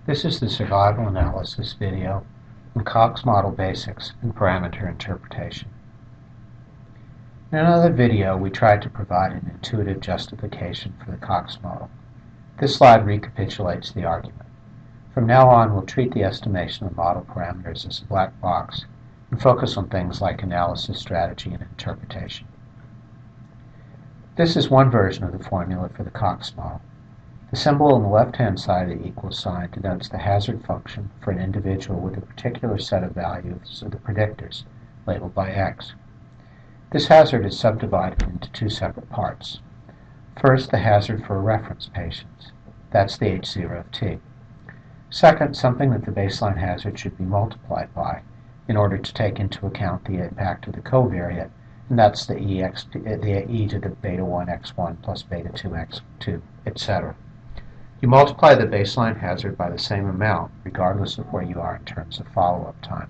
This is the survival analysis video on Cox model basics and parameter interpretation. In another video, we tried to provide an intuitive justification for the Cox model. This slide recapitulates the argument. From now on, we'll treat the estimation of model parameters as a black box and focus on things like analysis, strategy, and interpretation. This is one version of the formula for the Cox model. The symbol on the left-hand side of the equals sign denotes the hazard function for an individual with a particular set of values of the predictors, labeled by x. This hazard is subdivided into two separate parts. First, the hazard for a reference patient. That's the H0 of t. Second, something that the baseline hazard should be multiplied by in order to take into account the impact of the covariate, and that's the e to the beta 1 x1 plus beta 2 x2, etc. You multiply the baseline hazard by the same amount, regardless of where you are in terms of follow-up time.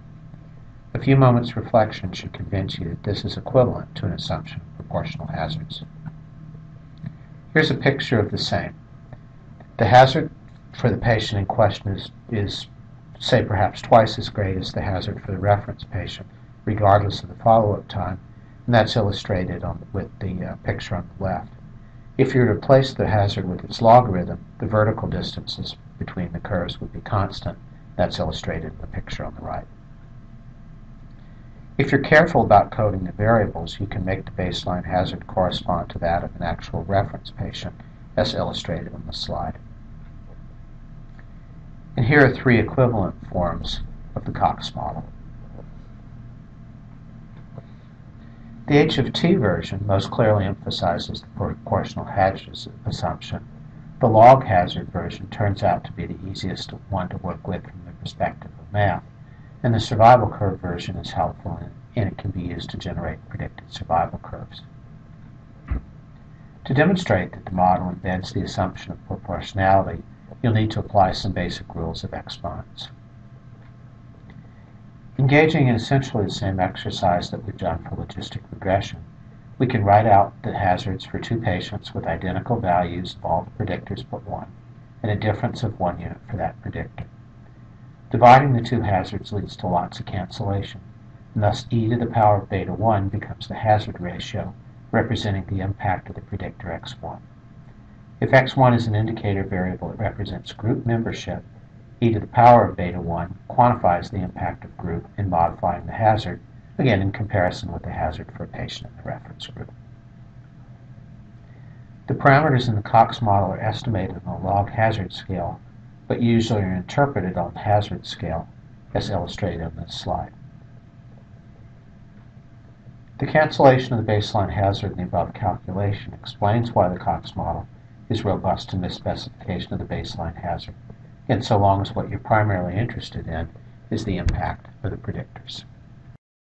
A few moments' reflection should convince you that this is equivalent to an assumption of proportional hazards. Here's a picture of the same. The hazard for the patient in question is, say, perhaps twice as great as the hazard for the reference patient, regardless of the follow-up time, and that's illustrated with the picture on the left. If you were to replace the hazard with its logarithm, the vertical distances between the curves would be constant. That's illustrated in the picture on the right. If you're careful about coding the variables, you can make the baseline hazard correspond to that of an actual reference patient, as illustrated on the slide. And here are three equivalent forms of the Cox model. The H of t version most clearly emphasizes the proportional hazard assumption. The log hazard version turns out to be the easiest one to work with from the perspective of math, and the survival curve version is helpful and it can be used to generate predicted survival curves. To demonstrate that the model embeds the assumption of proportionality, you'll need to apply some basic rules of exponents. Engaging in essentially the same exercise that we've done for logistic regression, we can write out the hazards for two patients with identical values of all the predictors but one, and a difference of 1 unit for that predictor. Dividing the two hazards leads to lots of cancellation, and thus e to the power of beta 1 becomes the hazard ratio, representing the impact of the predictor x1. If x1 is an indicator variable that represents group membership, e to the power of beta 1 quantifies the impact of group in modifying the hazard, again in comparison with the hazard for a patient in the reference group. The parameters in the Cox model are estimated on a log hazard scale, but usually are interpreted on the hazard scale, as illustrated on this slide. The cancellation of the baseline hazard in the above calculation explains why the Cox model is robust to misspecification of the baseline hazard, and so long as what you're primarily interested in is the impact of the predictors.